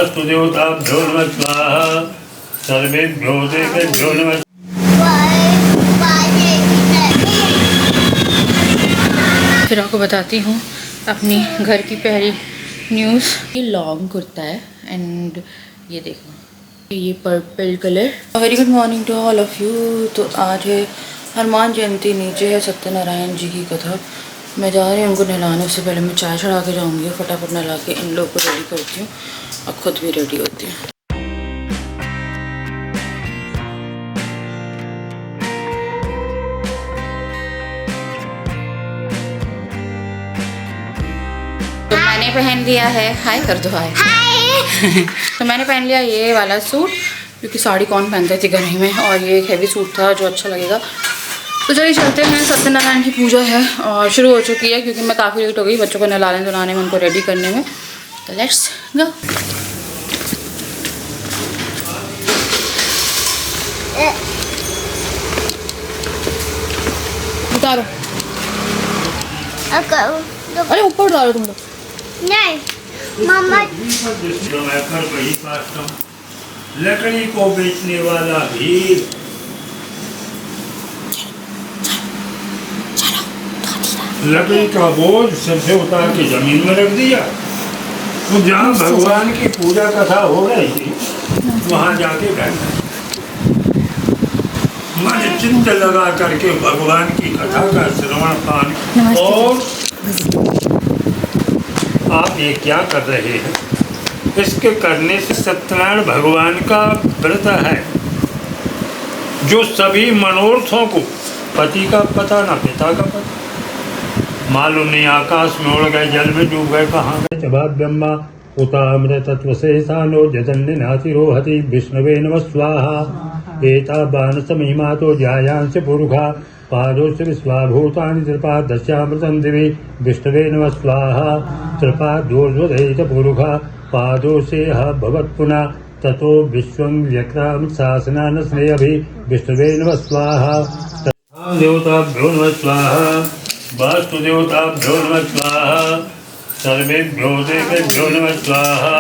देवताभ्यो नमः स्वाहा सर्वेभ्यो देवेभ्यो नमः। फिर आपको बताती हूँ अपनी घर की पहली न्यूज़। ये लॉन्ग कुर्ता है एंड ये देखो ये purple colour. Very good morning to all of you. तो आज है हनुमान जयंती, नीचे है सत्यनारायण जी की कथा। मैं जा रही हूँ उनको नहलाने, उससे पहले मैं चाय चढ़ा के जाऊँगी। फटाफट नहला के इन लोग को रेडी करती हूँ और ख़ुद भी रेडी होती हूँ। तो मैंने पहन लिया है, हाय कर दो हाय। तो मैंने पहन लिया ये वाला सूट, क्योंकि साड़ी कौन पहनता है गर्मी में, और ये एक हैवी सूट था जो अच्छा लगेगा। तो चलिए चलते हैं, सत्यनारायण की पूजा है और शुरू हो चुकी है, क्योंकि मैं काफ़ी लेट हो गई बच्चों को नहलाने धुलाने में, उनको रेडी करने में। तो लेट्स गो। उतारो, अरे ऊपर उतारो तुम लोग। नहीं मामा, लकड़ी को बेचने वाला भी लकड़ी का बोझ सिर से उतार के जमीन में रख दिया। तो जहाँ भगवान की पूजा कथा हो रही थी वहाँ जाके बैठा, मन चिंत लगा करके भगवान की कथा का श्रवण पान। और आप ये क्या कर रहे हैं? इसके करने से सत्यनारायण भगवान का व्रत है, जो सभी मनोरथों को, पति का पता ना पिता का पता, मालूम नहीं आकाश में उड़ गए, जल में डूब गए, कहाँ गए। जवाब ब्रह्मा उतामृत तत्व से सानो जजन्य नाति रोहति विष्णवे नमः स्वाहा। एता बाण समीमा तो जायांश पुरुषा पादो से विश्वाभूतानि त्रिपा दशामृतं दिवि विष्णवे नमः स्वाहा। त्रिपा दोर्ध्वधैत पुरुषा पादो से भवत् पुनः ततो विश्वं व्यक्राम शासनान स्नेहभि विष्णवे नमः स्वाहा। देवताभ्यो नमः स्वाहा वास्तुदेवताभ्यो नमः स्वाहा सर्वेभ्यो देवेभ्यो नमः स्वाहा।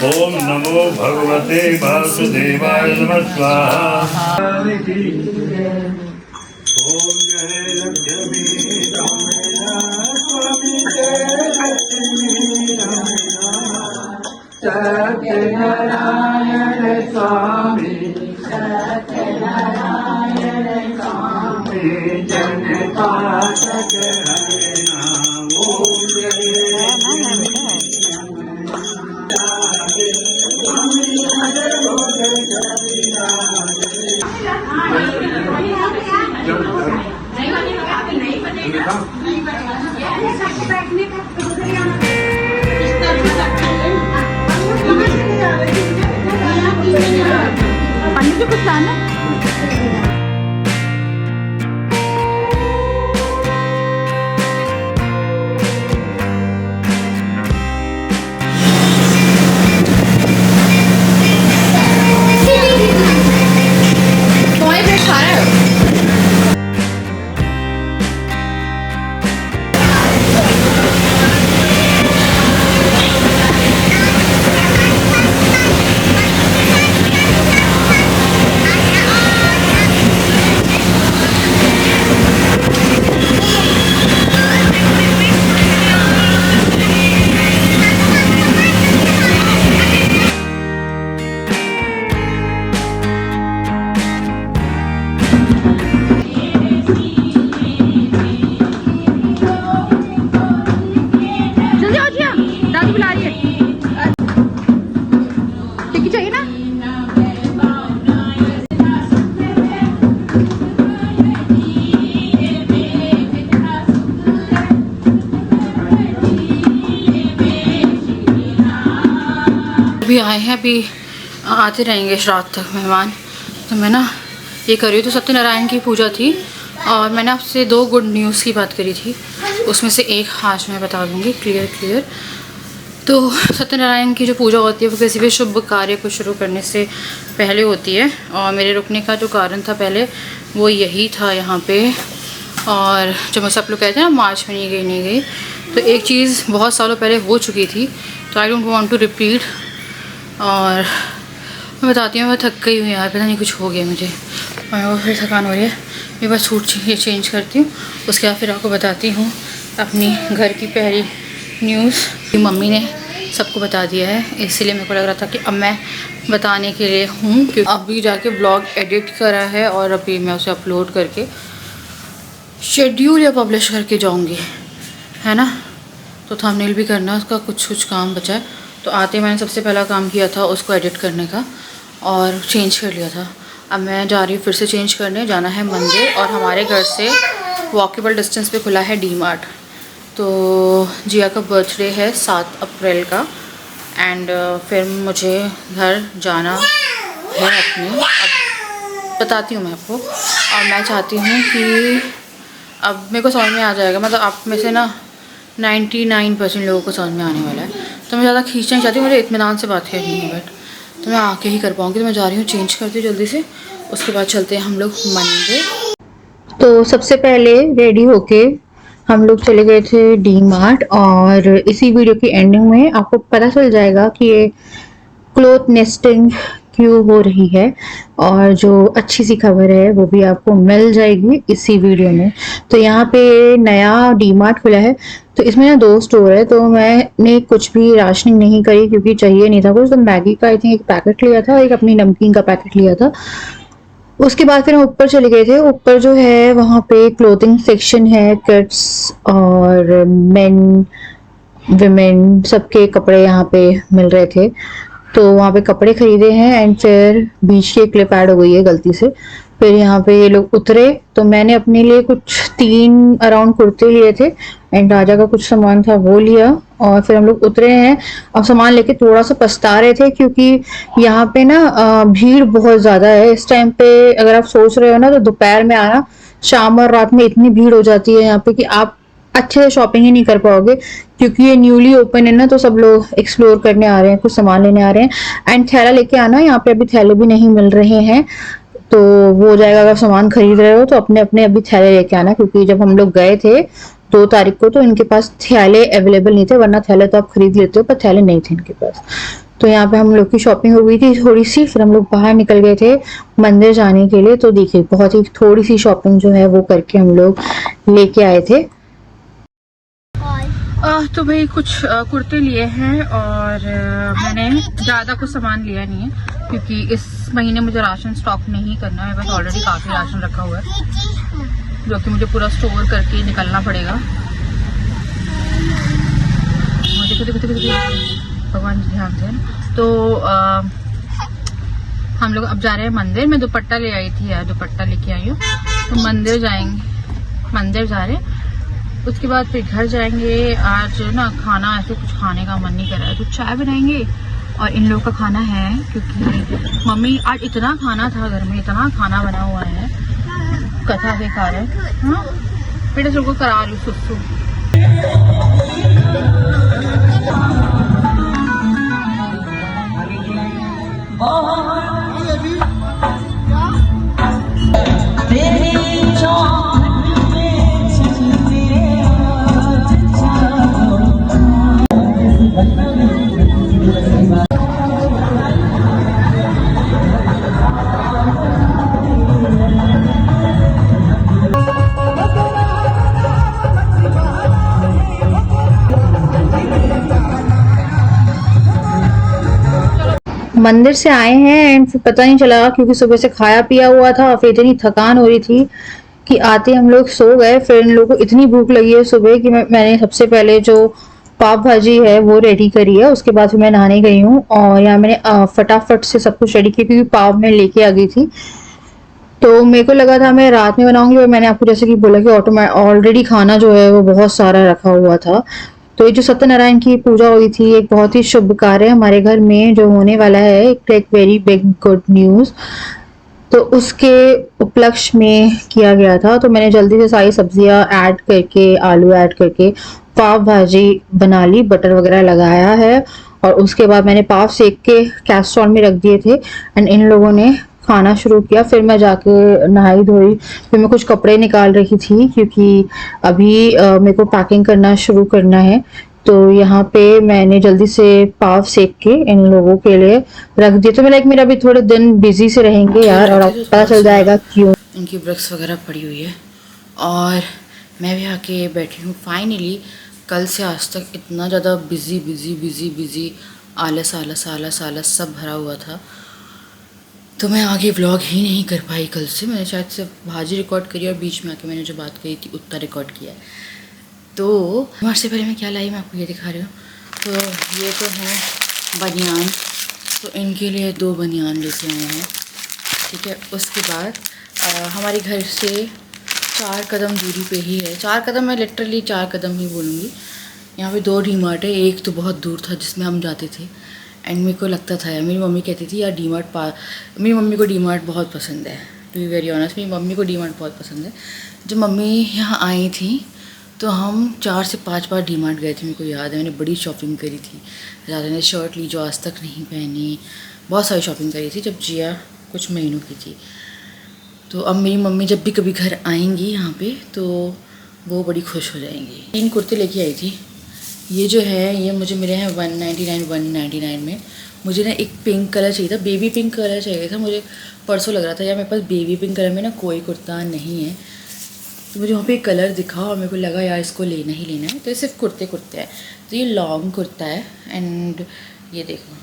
ओम नमो भगवते वासुदेवाय नमः स्वाहा। ओम जय लक्ष्मी सत्यनारायण स्वामी जनपातक हरिनाम। ओम मुझे कुछ लाना। अभी आए हैं, अभी आते रहेंगे रात तक मेहमान। तो मैं ना ये कर रही हूँ। तो सत्यनारायण की पूजा थी और मैंने आपसे 2 गुड न्यूज़ की बात करी थी, उसमें से एक आज मैं बता दूँगी क्लियर। तो सत्यनारायण की जो पूजा होती है वो किसी भी शुभ कार्य को शुरू करने से पहले होती है, और मेरे रुकने का जो कारण था पहले वो यही था यहाँ पे। और जो मैं सब लोग कहते हैं ना मार्च में नहीं गई, तो एक चीज़ बहुत सालों पहले हो चुकी थी, तो I don't want to repeat. और मैं बताती हूँ, मैं थक गई हूँ यार, पता नहीं कुछ हो गया मुझे और वो फिर थकान हो रही है। मैं बस सूट चेंज करती हूँ, उसके बाद फिर आपको बताती हूँ अपनी घर की पहली न्यूज़। मम्मी ने सबको बता दिया है, इसीलिए मेरे को लग रहा था कि अब मैं बताने के लिए हूँ, क्योंकि अभी जाके ब्लॉग एडिट करा है और अभी मैं उसे अपलोड करके शेड्यूल या पब्लिश करके जाऊँगी, है ना। तो थंबनेल भी करना, उसका कुछ काम बचा है। तो आते मैंने सबसे पहला काम किया था उसको एडिट करने का और चेंज कर लिया था। अब मैं जा रही हूँ फिर से चेंज करने, जाना है मंदिर, और हमारे घर से वॉकेबल डिस्टेंस पे खुला है डी-मार्ट। तो जिया का बर्थडे है 7 अप्रैल का, एंड फिर मुझे घर जाना है अपने। अब बताती हूँ मैं आपको, और मैं चाहती हूँ कि अब मेरे को समझ में आ जाएगा, मतलब आप में से ना 99% लोगों को समझ में आने वाला है। तो मैं ज़्यादा खींचना नहीं चाहती, मुझे इत्मीनान से बात करनी है, बट तो मैं आके ही कर पाऊँगी। तो मैं जा रही हूँ, चेंज करती हूँ जल्दी से, उसके बाद चलते हैं हम लोग मंदिर। तो सबसे पहले रेडी होके हम लोग चले गए थे डी-मार्ट, और इसी वीडियो की एंडिंग में आपको पता चल जाएगा कि ये क्लोथ नेस्टिंग क्यों हो रही है, और जो अच्छी सी खबर है वो भी आपको मिल जाएगी इसी वीडियो में। तो यहाँ पे नया डी-मार्ट खुला है, तो इसमें ना 2 स्टोर है। तो मैंने कुछ भी राशनिंग नहीं करी क्योंकि चाहिए नहीं था कुछ। तो मैगी का आई थिंक एक पैकेट लिया था, एक अपनी नमकीन का पैकेट लिया था। उसके बाद फिर हम ऊपर चले गए थे। ऊपर जो है वहाँ पे क्लोथिंग सेक्शन है, किड्स और मेन विमेन सबके कपड़े यहाँ पे मिल रहे थे। तो वहाँ पे कपड़े खरीदे हैं, एंड फिर बीच की क्लिप ऐड हो गई है गलती से। फिर यहाँ पे ये लोग उतरे, तो मैंने अपने लिए कुछ 3 अराउंड कुर्ते लिए थे, एंड राजा का कुछ सामान था वो लिया, और फिर हम लोग उतरे हैं। अब सामान लेके थोड़ा सा पछता रहे थे क्योंकि यहाँ पे ना भीड़ बहुत ज्यादा है इस टाइम पे। अगर आप सोच रहे हो ना तो दोपहर में आना, शाम और रात में इतनी भीड़ हो जाती है यहाँ पे कि आप अच्छे से शॉपिंग ही नहीं कर पाओगे, क्योंकि ये न्यूली ओपन है ना, तो सब लोग एक्सप्लोर करने आ रहे हैं, कुछ सामान लेने आ रहे हैं। एंड थैला लेके आना, यहाँ पे अभी थैले भी नहीं मिल रहे हैं, तो वो हो जाएगा। अगर सामान खरीद रहे हो तो अपने अपने अभी थैले लेके आना, क्योंकि जब हम लोग गए थे 2 तारीख को तो इनके पास थैले अवेलेबल नहीं थे, वरना थैले तो आप खरीद लेते हो, पर थैले नहीं थे इनके पास। तो यहाँ पे हम लोग की शॉपिंग हो गई थी थोड़ी सी, फिर हम लोग बाहर निकल गए थे मंदिर जाने के लिए। तो देखिए बहुत ही थोड़ी सी शॉपिंग जो है वो करके हम लोग लेके आए थे। तो भाई कुछ कुर्ते लिए हैं, और मैंने ज़्यादा कुछ सामान लिया नहीं है क्योंकि इस महीने मुझे राशन स्टॉक नहीं करना है। बस ऑलरेडी काफ़ी राशन रखा हुआ है जो कि मुझे पूरा स्टोर करके निकलना पड़ेगा। देखो देखो देखो देखो, भगवान जी ध्यान से। तो हम लोग अब जा रहे हैं मंदिर। मैं दुपट्टा ले आई थी यार, दुपट्टा लेके आई हूँ। तो मंदिर जाएंगे, मंदिर जा रहे हैं, उसके बाद फिर घर जाएंगे। आज ना खाना ऐसे कुछ खाने का मन नहीं कर रहा है, तो चाय बनाएंगे। और इन लोगों का खाना है क्योंकि मम्मी आज इतना खाना था घर में, इतना खाना बना हुआ है कथा के कारण। हाँ बेटा सबको करा रही हूँ सुसु। मंदिर से आए हैं एंड फिर पता नहीं चला क्योंकि सुबह से खाया पिया हुआ था, फिर इतनी थकान हो रही थी कि आते हम लोग सो गए। फिर इन लोगों को इतनी भूख लगी है सुबह कि मैंने सबसे पहले जो पाव भाजी है वो रेडी करी है, उसके बाद फिर मैं नहाने गई हूँ। और यहाँ मैंने फटाफट से सब कुछ रेडी किया क्योंकि पाव मैं लेके आ गई थी। तो मेरे को लगा था मैं रात में बनाऊंगी, और मैंने आपको जैसे कि बोला कि ऑलरेडी खाना जो है वो बहुत सारा रखा हुआ था। तो ये जो सत्यनारायण की पूजा हुई थी, एक बहुत ही शुभ कार्य हमारे घर में जो होने वाला है, एक वेरी बिग गुड न्यूज़, तो उसके उपलक्ष्य में किया गया था। तो मैंने जल्दी से सारी सब्जियां ऐड करके, आलू ऐड करके पाव भाजी बना ली, बटर वगैरह लगाया है, और उसके बाद मैंने पाव सेक के कैस्ट्रॉल में रख दिए थे एंड इन लोगों ने खाना शुरू किया। फिर मैं जाके नहाई धोई, फिर मैं कुछ कपड़े निकाल रही थी क्योंकि अभी मेरे को पैकिंग करना शुरू करना है, तो यहाँ पे मैंने जल्दी से पाव सेक के इन लोगों के लिए रख दिया। तो मैं लाइक मेरा भी थोड़े दिन बिजी से रहेंगे यार, और अब पता चल जाएगा क्यों। इनकी ब्रेक्स वगैरह पड़ी हुई है और मैं भी आके बैठी हूँ फाइनली। कल से आज तक इतना ज़्यादा बिज़ी आलस आलस आलस आलस सब भरा हुआ था, तो मैं आगे व्लॉग ही नहीं कर पाई कल से। मैंने शायद सिर्फ भाजी रिकॉर्ड करी और बीच में आके मैंने जो बात कही थी उतना रिकॉर्ड किया है। तो वहाँ से पहले मैं क्या लाई मैं आपको ये दिखा रही हूँ। तो ये तो है बनियान, तो इनके लिए 2 बनियान लेके आए हैं, ठीक है। उसके बाद हमारे घर से 4 कदम दूरी पे ही है, 4 कदम, मैं लिटरली 4 कदम ही बोलूँगी। यहाँ पे 2 डी मार्ट है, एक तो बहुत दूर था जिसमें हम जाते थे एंड मेरे को लगता था, मेरी मम्मी कहती थी यार डी मार्ट मेरी मम्मी को डी मार्ट बहुत पसंद है, टू बी वेरी ऑनेस्ट मेरी मम्मी को डी मार्ट बहुत पसंद है। जब मम्मी यहाँ आई थी तो हम 4 से 5 बार डी मार्ट गए थे, मेरे को याद है। मैंने बड़ी शॉपिंग करी थी, ज़्यादा ने शर्ट ली जो आज तक नहीं पहनी, बहुत सारी शॉपिंग करी थी जब जिया कुछ महीनों की थी। तो अब मेरी मम्मी जब भी कभी घर आएंगी यहाँ पे तो वो बड़ी खुश हो जाएंगी। 3 कुर्ते लेके आई थी। ये जो है ये मुझे मिले हैं 199 में। मुझे ना एक पिंक कलर चाहिए था, बेबी पिंक कलर चाहिए था। मुझे परसों लग रहा था यार मेरे पास बेबी पिंक कलर में ना कोई कुर्ता नहीं है, तो मुझे वहाँ पे एक कलर दिखा और मेरे को लगा यार इसको लेना ही लेना है। तो ये सिर्फ कुर्ते हैं, तो ये लॉन्ग कुर्ता है एंड ये देखो।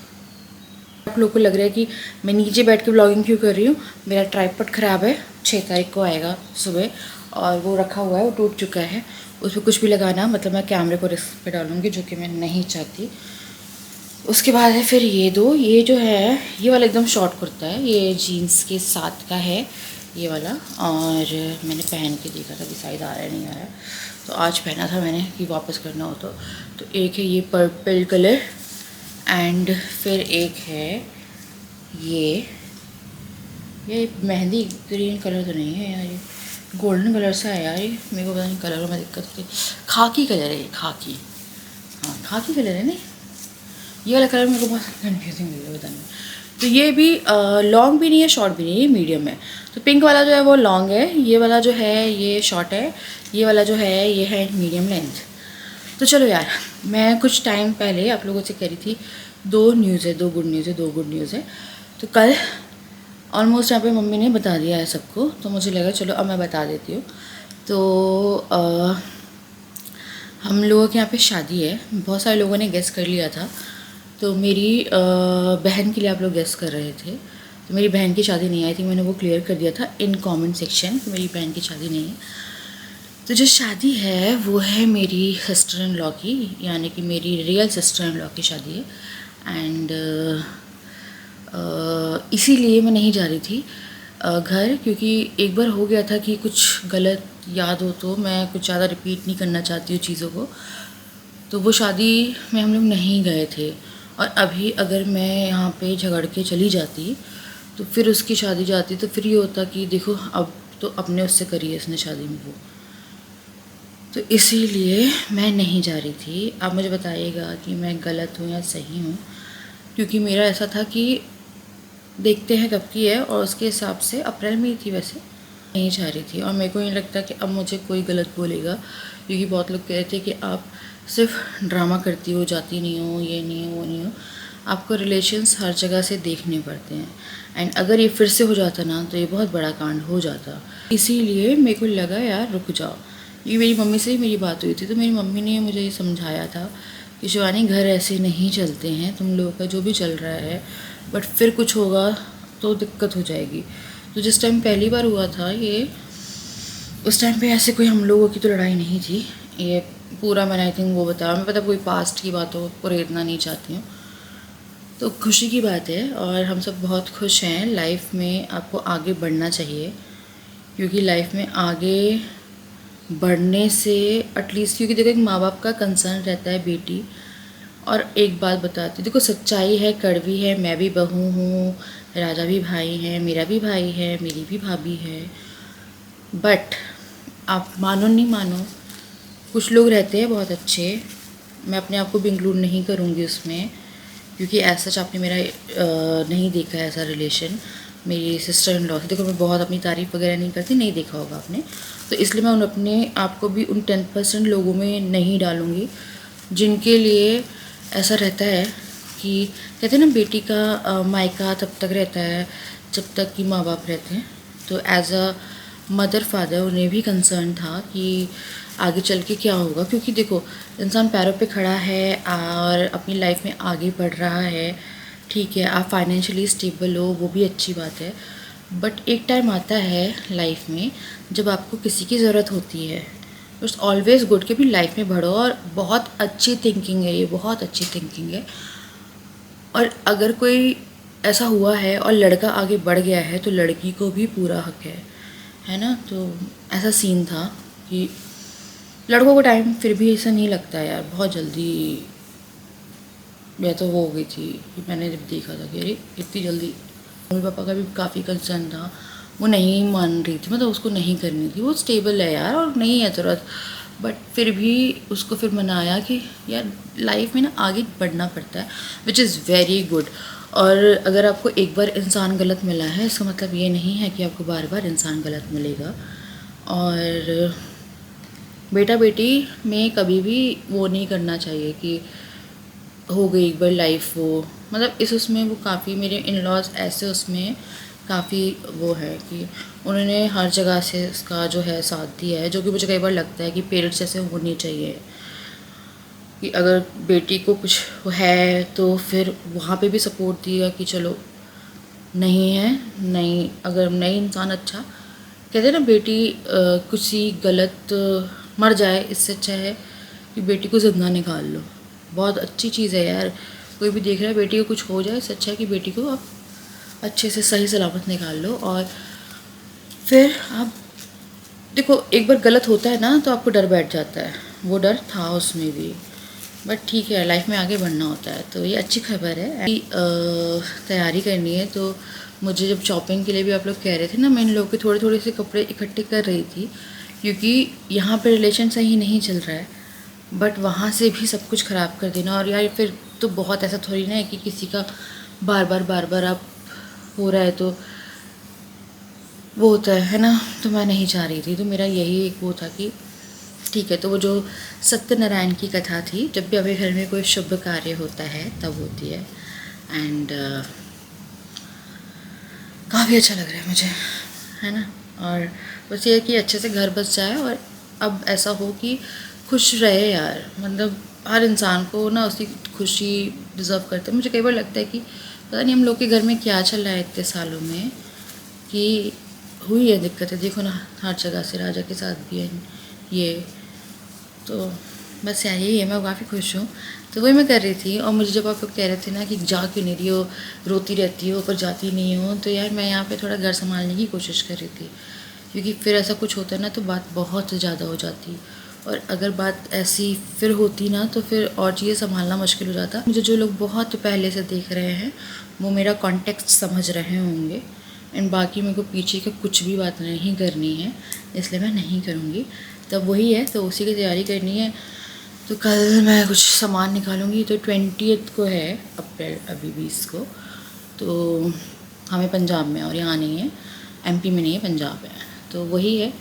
आप लोगों को लग रहा है कि मैं नीचे बैठ के ब्लॉगिंग क्यों कर रही हूँ, मेरा ट्राइपॉड ख़राब है, 6 तारीख को आएगा सुबह और वो रखा हुआ है, वो टूट चुका है। उस पर कुछ भी लगाना मतलब मैं कैमरे को रिस्क पे डालूँगी, जो कि मैं नहीं चाहती। उसके बाद है फिर ये 2, ये जो है ये वाला एकदम शॉर्ट कुर्ता है, ये जीन्स के साथ का है ये वाला, और मैंने पहन के देखा था कि शायद आ रहा है नहीं आ रहा है, तो आज पहना था मैंने कि वापस करना हो तो एक है ये पर्पल कलर एंड फिर एक है ये मेहंदी ग्रीन कलर तो नहीं है यार, ये गोल्डन कलर सा है यार, ये मेरे को पता नहीं कलर में दिक्कत होती, खाकी कलर है ये, खाकी, हाँ खाकी कलर है नहीं, ये वाला कलर मेरे को बहुत कन्फ्यूजिंग लग रहा है बताने में। तो ये भी लॉन्ग भी नहीं है शॉर्ट भी नहीं है, ये मीडियम है। तो पिंक वाला जो है वो लॉन्ग है, ये वाला जो है ये शॉर्ट है, ये वाला जो है ये है मीडियम लेंथ। तो चलो यार, मैं कुछ टाइम पहले आप लोगों से कह रही थी 2 न्यूज़ है, 2 गुड न्यूज़ है। तो कल ऑलमोस्ट यहाँ पे मम्मी ने बता दिया है सबको, तो मुझे लगा चलो अब मैं बता देती हूँ। तो हम लोगों के यहाँ पे शादी है, बहुत सारे लोगों ने गेस कर लिया था। तो मेरी बहन के लिए आप लोग गेस कर रहे थे, तो मेरी बहन की शादी नहीं आई थी, मैंने वो क्लियर कर दिया था इन कमेंट सेक्शन कि मेरी बहन की शादी नहीं है। तो जो शादी है वो है मेरी सिस्टर इन लॉ की, यानी कि मेरी रियल सिस्टर इन लॉ की शादी है एंड इसीलिए मैं नहीं जा रही थी घर, क्योंकि एक बार हो गया था कि कुछ गलत याद हो तो मैं कुछ ज़्यादा रिपीट नहीं करना चाहती हूँ चीज़ों को। तो वो शादी में हम लोग नहीं गए थे, और अभी अगर मैं यहाँ पे झगड़ के चली जाती तो फिर उसकी शादी जाती तो फिर ये होता कि देखो अब तो अपने उससे करी है इसने शादी में वो, तो इसीलिए मैं नहीं जा रही थी। आप मुझे बताइएगा कि मैं गलत हूँ या सही हूँ, क्योंकि मेरा ऐसा था कि देखते हैं कब की है और उसके हिसाब से अप्रैल में ही थी वैसे, नहीं जा रही थी। और मेरे को नहीं लगता कि अब मुझे कोई गलत बोलेगा, क्योंकि बहुत लोग कह रहे थे कि आप सिर्फ ड्रामा करती हो, जाती नहीं हो, ये नहीं हो वो नहीं हो। आपको रिलेशंस हर जगह से देखने पड़ते हैं एंड अगर ये फिर से हो जाता ना तो ये बहुत बड़ा कांड हो जाता। इसीलिए मेरे को लगा यार रुक जाओ। ये मेरी मम्मी से ही मेरी बात हुई थी, तो मेरी मम्मी ने मुझे ये समझाया था कि शिवानी घर ऐसे नहीं चलते हैं, तुम लोगों का जो भी चल रहा है बट फिर कुछ होगा तो दिक्कत हो जाएगी। तो जिस टाइम पहली बार हुआ था ये, उस टाइम पे ऐसे कोई हम लोगों की तो लड़ाई नहीं थी। ये पूरा मैंने आई थिंक वो बताया, मैं पता कोई पास्ट की बातों को रेतना नहीं चाहती हूँ। तो खुशी की बात है और हम सब बहुत खुश हैं। लाइफ में आपको आगे बढ़ना चाहिए, क्योंकि लाइफ में आगे बढ़ने से एटलीस्ट, क्योंकि देखो एक माँ बाप का कंसर्न रहता है बेटी। और एक बात बताती, देखो सच्चाई है, कड़वी है, मैं भी बहू हूँ, राजा भी भाई है, मेरा भी भाई है, मेरी भी भाभी है, बट आप मानो नहीं मानो कुछ लोग रहते हैं बहुत अच्छे, मैं अपने आप को भी इंक्लूड नहीं करूँगी उसमें, क्योंकि ऐसा सच आपने मेरा नहीं देखा है ऐसा रिलेशन मेरी सिस्टर इन लॉ से। देखो मैं बहुत अपनी तारीफ़ वगैरह नहीं करती, नहीं देखा होगा आपने, तो इसलिए मैं अपने आप को भी उन 10% लोगों में नहीं डालूँगी जिनके लिए ऐसा रहता है कि कहते हैं ना, बेटी का मायका तब तक रहता है जब तक कि माँ बाप रहते हैं। तो एज अ मदर फादर उन्हें भी कंसर्न था कि आगे चल के क्या होगा, क्योंकि देखो इंसान पैरों पे खड़ा है और अपनी लाइफ में आगे बढ़ रहा है, ठीक है, आप फाइनेंशियली स्टेबल हो, वो भी अच्छी बात है, बट एक टाइम आता है लाइफ में जब आपको किसी की ज़रूरत होती है। इट्स ऑलवेज़ गुड कि भी लाइफ में बढ़ो, और बहुत अच्छी थिंकिंग है ये, बहुत अच्छी थिंकिंग है। और अगर कोई ऐसा हुआ है और लड़का आगे बढ़ गया है तो लड़की को भी पूरा हक है ना। तो ऐसा सीन था कि लड़कों को टाइम फिर भी ऐसा नहीं लगता यार, बहुत जल्दी मैं तो वो हो गई थी कि मैंने जब देखा था कि अरे इतनी जल्दी। मम्मी पापा का भी काफ़ी कंसर्न था, वो नहीं मान रही थी, मतलब उसको नहीं करनी थी, वो स्टेबल है यार और नहीं है ज़रूरत, बट फिर भी उसको फिर मनाया कि यार लाइफ में ना आगे बढ़ना पड़ता है, विच इज़ वेरी गुड। और अगर आपको एक बार इंसान गलत मिला है, इसका मतलब ये नहीं है कि आपको बार बार इंसान गलत मिलेगा। और बेटा बेटी में कभी भी वो नहीं करना चाहिए कि हो गई एक बार लाइफ, वो मतलब इस उसमें वो काफ़ी मेरे इन लॉज ऐसे उसमें काफ़ी वो है कि उन्होंने हर जगह से उसका जो है साथ दिया है, जो कि मुझे कई बार लगता है कि पेरेंट्स जैसे होने चाहिए कि अगर बेटी को कुछ है तो फिर वहाँ पे भी सपोर्ट दिया कि चलो नहीं है, नहीं अगर नहीं इंसान अच्छा, कहते हैं ना बेटी किसी गलत मर जाए, इससे अच्छा है कि बेटी को जिंदा निकाल लो। बहुत अच्छी चीज़ है यार, कोई भी देख रहा है बेटी को कुछ हो जाए, इससे अच्छा है कि बेटी को आप अच्छे से सही सलामत निकाल लो। और फिर आप देखो एक बार गलत होता है ना तो आपको डर बैठ जाता है, वो डर था उसमें भी, बट ठीक है लाइफ में आगे बढ़ना होता है। तो ये अच्छी खबर है कि तैयारी करनी है। तो मुझे जब शॉपिंग के लिए भी आप लोग कह रहे थे ना, मैं इन लोगों के थोड़े थोड़े से कपड़े इकट्ठे कर रही थी, क्योंकि यहाँ पे रिलेशन सही नहीं चल रहा है, बट वहाँ से भी सब कुछ ख़राब कर देना। और यार फिर तो बहुत ऐसा थोड़ी ना है कि किसी का बार बार आप हो रहा है तो वो होता है ना। तो मैं नहीं चाह रही थी, तो मेरा यही एक वो था कि ठीक है। तो वो जो सत्यनारायण की कथा थी, जब भी हमारे घर में कोई शुभ कार्य होता है तब होती है, एंड काफ़ी अच्छा लग रहा है मुझे, है ना। और बस ये है कि अच्छे से घर बस जाए और अब ऐसा हो कि खुश रहे यार, मतलब हर इंसान को ना उसकी खुशी डिज़र्व करता है। मुझे कई बार लगता है कि पता नहीं हम लोग के घर में क्या चल रहा है इतने सालों में कि हुई है दिक्कतें, देखो ना हर जगह से, राजा के साथ भी है ये। तो बस यार यही है, मैं काफ़ी खुश हूँ। तो वही मैं कर रही थी। और मुझे जब आप लोग कह रहे थे ना कि जा क्यों नहीं रही हो, रोती रहती हो पर जाती नहीं हो, तो यार मैं यहाँ पे थोड़ा घर संभालने की कोशिश कर रही थी, क्योंकि फिर ऐसा कुछ होता है ना तो बात बहुत ज़्यादा हो जाती, और अगर बात ऐसी फिर होती ना तो फिर और चीज़ें संभालना मुश्किल हो जाता। मुझे जो लोग बहुत पहले से देख रहे हैं वो मेरा कॉन्टेक्स्ट समझ रहे होंगे, एंड बाकी मेरे को पीछे का कुछ भी बात नहीं करनी है, इसलिए मैं नहीं करूँगी। तब वही है, तो उसी की तैयारी करनी है। तो कल मैं कुछ सामान निकालूंगी। तो 20 को है अप्रैल, अभी 20 को, तो हमें पंजाब में, और यहाँ नहीं है, एमपी में नहीं है, पंजाब है। तो वही है,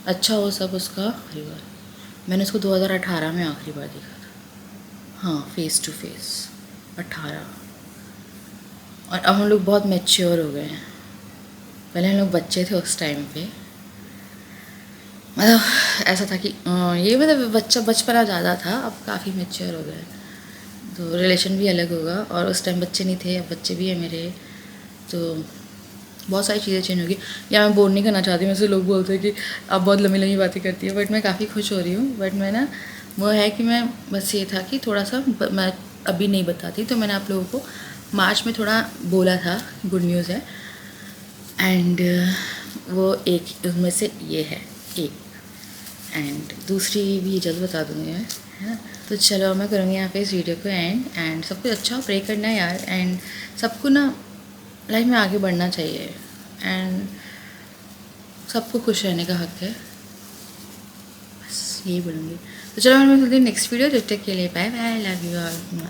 अच्छा हो सब उसका। आखिरी बार मैंने उसको 2018 में आखिरी बार देखा था, हाँ, फेस टू फेस 18। और अब हम लोग बहुत मैच्योर हो गए हैं, पहले हम लोग बच्चे थे उस टाइम पे, मतलब ऐसा था कि ये मतलब बचपना ज़्यादा था, अब काफ़ी मैच्योर हो गए, तो रिलेशन भी अलग होगा। और उस टाइम बच्चे नहीं थे, अब बच्चे भी हैं मेरे, तो बहुत सारी चीज़ें चेंज होगी। या मैं बोर नहीं करना चाहती, मुझसे लोग बोलते हैं कि आप बहुत लंबी लंबी बातें करती है, बट मैं काफ़ी खुश हो रही हूँ। बट मैं ना वो है कि मैं बस ये था कि थोड़ा सा मैं अभी नहीं बताती, तो मैंने आप लोगों को मार्च में थोड़ा बोला था गुड न्यूज़ है, एंड वो एक उनमें से ये है एक, एंड दूसरी भी जल्द बता दूँगी मैं, है ना। तो चलो मैं करूँगी यहाँ पे इस वीडियो को एंड सब कुछ अच्छा प्रे करना है यार, एंड सबको ना लाइफ में आगे बढ़ना चाहिए, एंड सबको खुश रहने का हक है, बस यही बोलूँगी। तो चलो मैं मिलती हूँ नेक्स्ट वीडियो, जब तक के लिए bye bye, love you all.